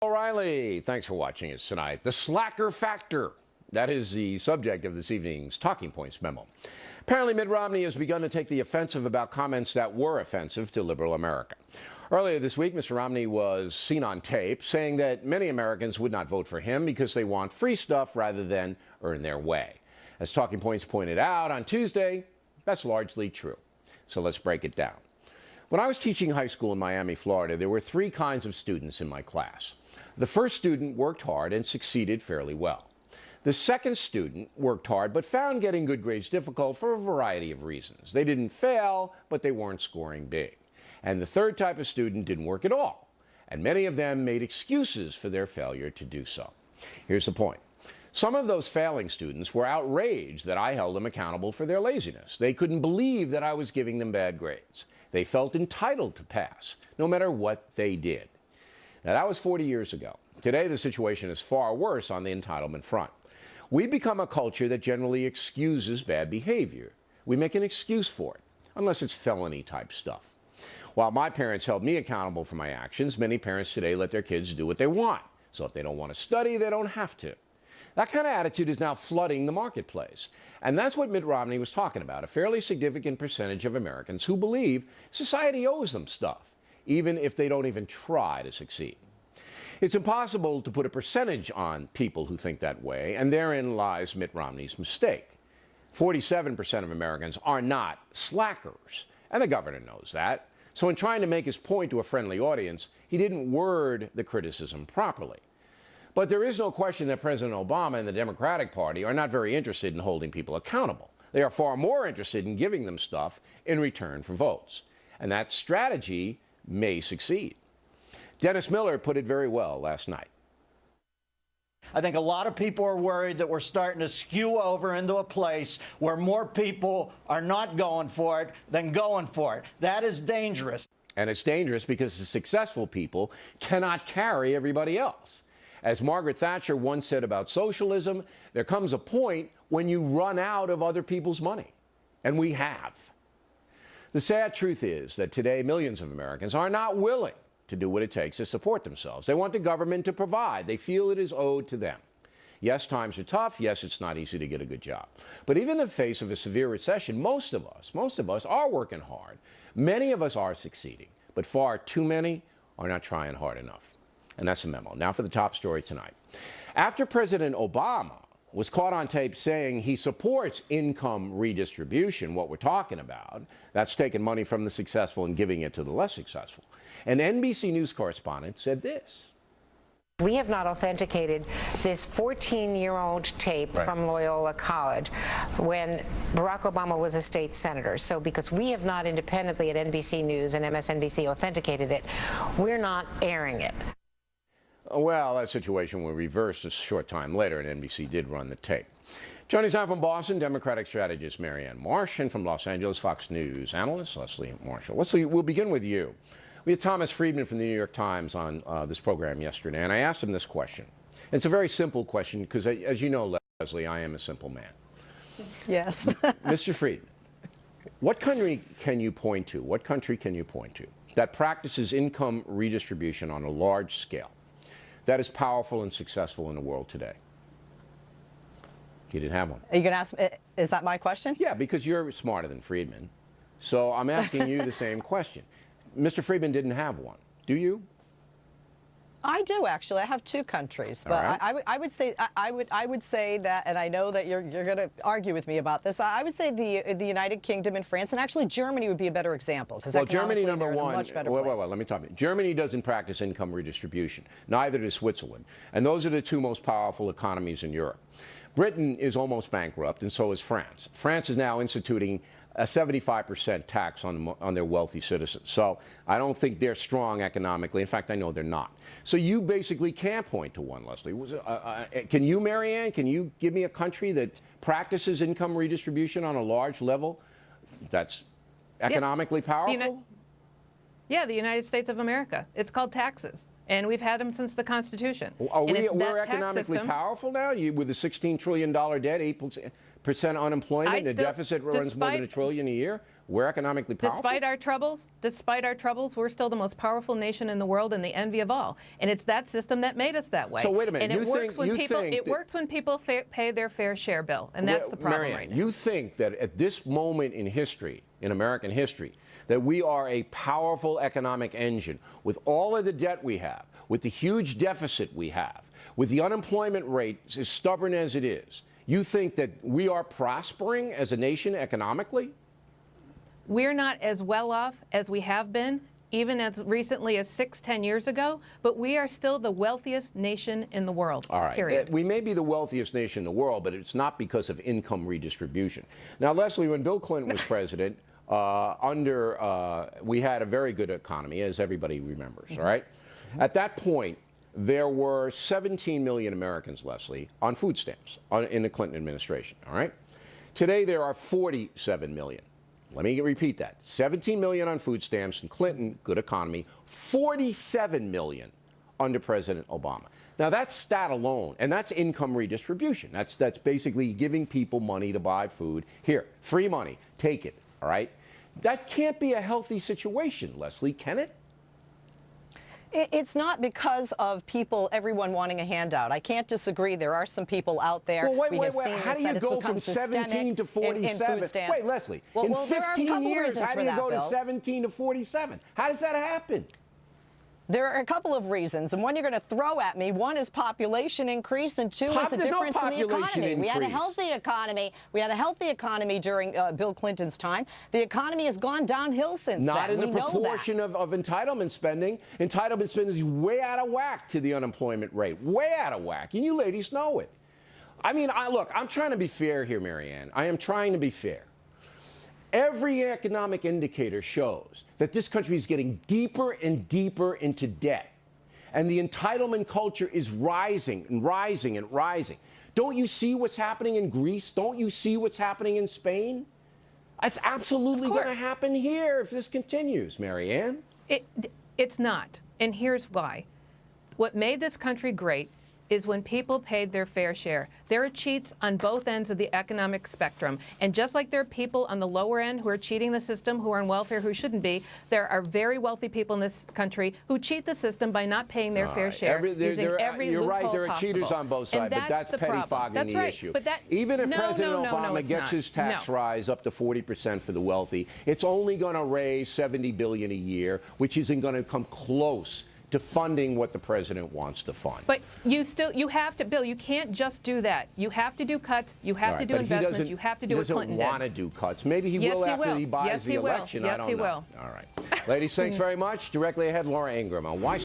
O'Reilly, thanks for watching us tonight. The slacker factor. That is the subject of this evening's Talking Points memo. Apparently, Mitt Romney has begun to take the offensive about comments that were offensive to liberal America. Earlier this week, Mr. Romney was seen on tape saying that many Americans would not vote for him because they want free stuff rather than earn their way. As Talking Points pointed out on Tuesday, that's largely true. So let's break it down. When I was teaching high school in Miami, Florida, there were three kinds of students in my class. The first student worked hard and succeeded fairly well. The second student worked hard but found getting good grades difficult for a variety of reasons. They didn't fail, but they weren't scoring big. And the third type of student didn't work at all, and many of them made excuses for their failure to do so. Here's the point. Some of those failing students were outraged that I held them accountable for their laziness. They couldn't believe that I was giving them bad grades. They felt entitled to pass, no matter what they did. Now, that was 40 years ago. Today, the situation is far worse on the entitlement front. We've become a culture that generally excuses bad behavior. We make an excuse for it, unless it's felony-type stuff. While my parents held me accountable for my actions, many parents today let their kids do what they want. So if they don't want to study, they don't have to. That kind of attitude is now flooding the marketplace. And that's what Mitt Romney was talking about, a fairly significant percentage of Americans who believe society owes them stuff, even if they don't even try to succeed. It's impossible to put a percentage on people who think that way, and therein lies Mitt Romney's mistake. 47% of Americans are not slackers, and the governor knows that. So in trying to make his point to a friendly audience, he didn't word the criticism properly. But there is no question that President Obama and the Democratic Party are not very interested in holding people accountable. They are far more interested in giving them stuff in return for votes. And that strategy may succeed. Dennis Miller put it very well last night. I think a lot of people are worried that we're starting to skew over into a place where more people are not going for it than going for it. That is dangerous. And it's dangerous because the successful people cannot carry everybody else. As Margaret Thatcher once said about socialism, there comes a point when you run out of other people's money. And we have. The sad truth is that today millions of Americans are not willing to do what it takes to support themselves. They want the government to provide. They feel it is owed to them. Yes, times are tough. Yes, it's not easy to get a good job. But even in the face of a severe recession, most of us are working hard. Many of us are succeeding, but far too many are not trying hard enough. And that's a memo. Now for the top story tonight. After President Obama was caught on tape saying he supports income redistribution, what we're talking about, that's taking money from the successful and giving it to the less successful. An NBC News correspondent said this. We have not authenticated this 14-year-old tape from Loyola College when Barack Obama was a state senator. So because we have not independently at NBC News and MSNBC authenticated it, we're not airing it. Well, that situation will reverse a short time later, and NBC did run the tape. Joining us now from Boston, Democratic strategist Marianne Marsh, and from Los Angeles, Fox News analyst Leslie Marshall. Leslie, we'll begin with you. We had Thomas Friedman from the New York Times on this program yesterday, and I asked him this question. It's a very simple question because, as you know, Leslie, I am a simple man. Yes. Mr. Friedman, what country can you point to that practices income redistribution on a large scale that is powerful and successful in the world today? You didn't have one. Are you going to ask, is that my question? Yeah, because you're smarter than Friedman. So I'm asking you the same question. Mr. Friedman didn't have one. Do you? I do, actually. I have two countries, but right. I would say that, and I know that you're going to argue with me about this. I would say the United Kingdom and France, and actually Germany would be a better example because Germany, number one. Much better well, let me talk. Germany doesn't practice income redistribution. Neither does Switzerland, and those are the two most powerful economies in Europe. Britain is almost bankrupt, and so is France. France is now instituting a 75% tax on their wealthy citizens. So I don't think they're strong economically. In fact, I know they're not. So you basically can't point to one, Leslie. Can you, Marianne, can you give me a country that practices income redistribution on a large level that's economically powerful? Yeah, the United States of America. It's called taxes. And we've had them since the Constitution. Are And it's we're that tax economically system. powerful now? With a $16 trillion debt, 8% unemployment, and a deficit runs more than $1 trillion a year? We're economically powerful? Despite our troubles, we're still the most powerful nation in the world and the envy of all. And it's that system that made us that way. So wait a minute. And it works when people pay their fair share, Bill. And that's the problem Marianne, right now. you think that at this moment in history, in American history, that we are a powerful economic engine with all of the debt we have, with the huge deficit we have, with the unemployment rate as stubborn as it is, you think that we are prospering as a nation economically? We're not as well off as we have been, even as recently as 6-10 years ago, but we are still the wealthiest nation in the world, All right. period. We may be the wealthiest nation in the world, but it's not because of income redistribution. Now, Leslie, when Bill Clinton was president, we had a very good economy, as everybody remembers, all right? At that point, there were 17 million Americans, Leslie, on food stamps in the Clinton administration, all right? Today, there are 47 million. Let me repeat that. 17 million on food stamps in Clinton, good economy, 47 million under President Obama. Now, that's stat alone, and that's income redistribution. That's basically giving people money to buy food. Here, free money, take it, all right? That can't be a healthy situation, Leslie, can it? It's not because of everyone wanting a handout. I can't disagree. There are some people out there. Well, wait. Seen How do you go from 17 to 47? Wait, Leslie, well, in there are a 15 couple years, reasons how for do you that, go to Bill. 17 to 47? How does that happen? There are a couple of reasons, and one you're going to throw at me. One is population increase, and two is a difference in the economy. We had a healthy economy. We had a healthy economy during Bill Clinton's time. The economy has gone downhill since Not then. in the proportion of entitlement spending. Entitlement spending is way out of whack to the unemployment rate. Way out of whack. And you ladies know it. I mean, look, I'm trying to be fair here, Marianne. I am trying to be fair. Every economic indicator shows that this country is getting deeper and deeper into debt. And the entitlement culture is rising and rising and rising. Don't you see what's happening in Greece? Don't you see what's happening in Spain? That's absolutely going to happen here if this continues, Marianne. It's not. And here's why. What made this country great is when people paid their fair share. There are cheats on both ends of the economic spectrum. And just like there are people on the lower end who are cheating the system, who are on welfare, who shouldn't be, there are very wealthy people in this country who cheat the system by not paying their fair share. You're right, there are cheaters on both sides, but that's pettifogging the issue. Even if President Obama gets his tax rise up to 40% for the wealthy, it's only going to raise $70 billion a year, which isn't going to come close to funding what the president wants to fund. But you have to, Bill, you can't just do that. You have to do cuts. You have to do investments. You have to do what Clinton did. He doesn't want to do cuts. Maybe he will after he buys the election. Yes, he will. All right. Ladies, thanks very much. Directly ahead, Laura Ingraham on Why